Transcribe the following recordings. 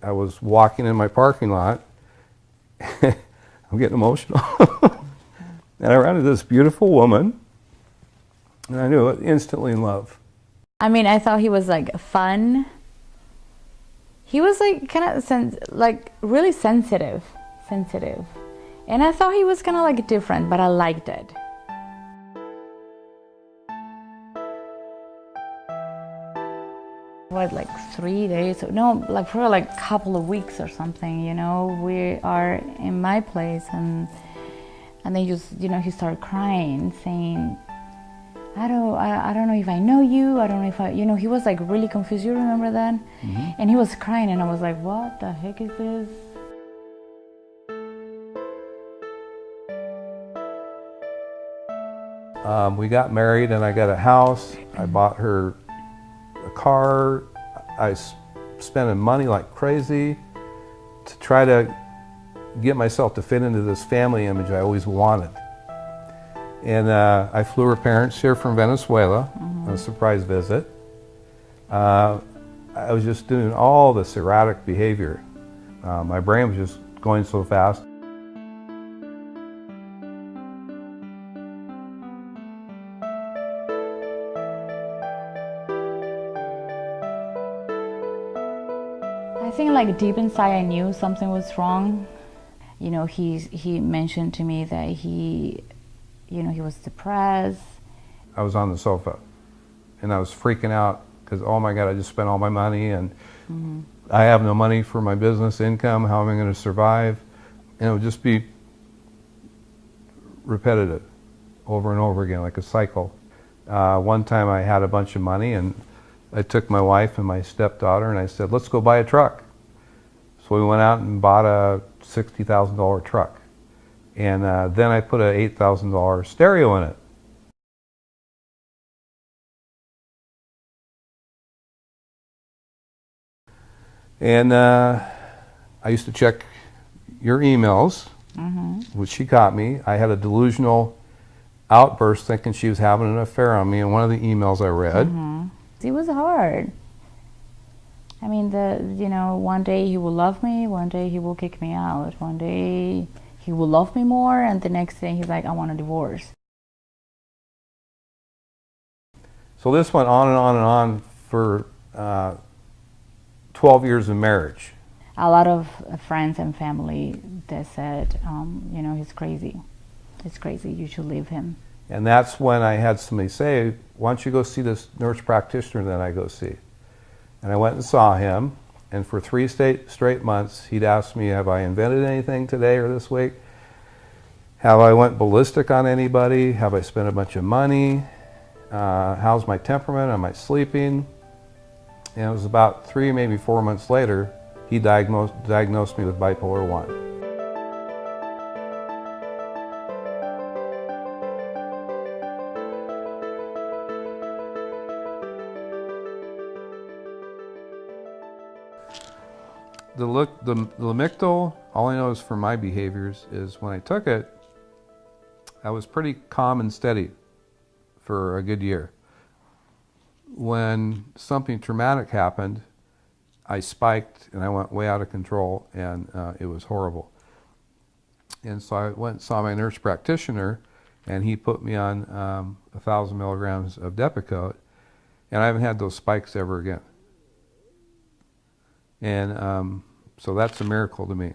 I was walking in my parking lot. I'm getting emotional. And I ran into this beautiful woman, and I knew it, instantly in love. I mean, I thought he was like fun. He was like kind of like really sensitive. And I thought he was kind of like different, but I liked it. What, like 3 days? No, like for like a couple of weeks or something, you know. We are in my place, and then just, you know, he started crying, saying, I don't know if I know you. I don't know if I, you know, he was like really confused. You remember that? Mm-hmm. And he was crying, and I was like, what the heck is this? We got married, and I got a house. I bought her a car. I spent money like crazy to try to get myself to fit into this family image I always wanted. And I flew her parents here from Venezuela on a surprise visit. I was just doing all this erratic behavior. My brain was just going so fast. I think like deep inside I knew something was wrong. You know, he mentioned to me that he was depressed. I was on the sofa and I was freaking out because, oh my God, I just spent all my money and I have no money for my business income. How am I going to survive? And it would just be repetitive over and over again, like a cycle. One time I had a bunch of money and I took my wife and my stepdaughter and I said, let's go buy a truck. So we went out and bought a $60,000 truck. And then I put an $8,000 stereo in it. And I used to check your emails, which she caught me. I had a delusional outburst thinking she was having an affair on me in one of the emails I read. It was hard. I mean, one day he will love me, one day he will kick me out, one day he will love me more, and the next day he's like, I want a divorce. So this went on and on and on for 12 years of marriage. A lot of friends and family, they said, he's crazy. He's crazy, you should leave him. And that's when I had somebody say, why don't you go see this nurse practitioner that I go see? And I went and saw him, and for 3 straight months, he'd ask me, have I invented anything today or this week? Have I went ballistic on anybody? Have I spent a bunch of money? How's my temperament? Am I sleeping? And it was about 3, maybe 4 months later, he diagnosed me with bipolar 1. The Lamictal, all I know is from my behaviors, is when I took it, I was pretty calm and steady for a good year. When something traumatic happened, I spiked and I went way out of control, and it was horrible. And so I went and saw my nurse practitioner, and he put me on 1,000 milligrams of Depakote, and I haven't had those spikes ever again. And so that's a miracle to me.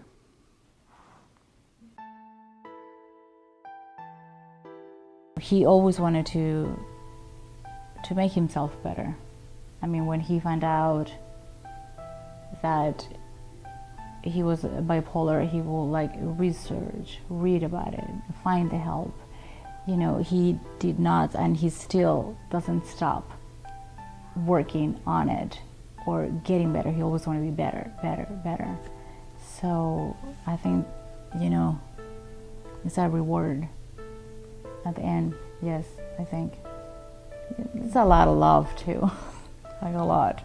He always wanted to make himself better. I mean, when he found out that he was bipolar, he will like research, read about it, find the help. You know, he did not, and he still doesn't stop working on it or getting better. He always wants to be better. So I think, it's a reward at the end. Yes, I think it's a lot of love too, like a lot.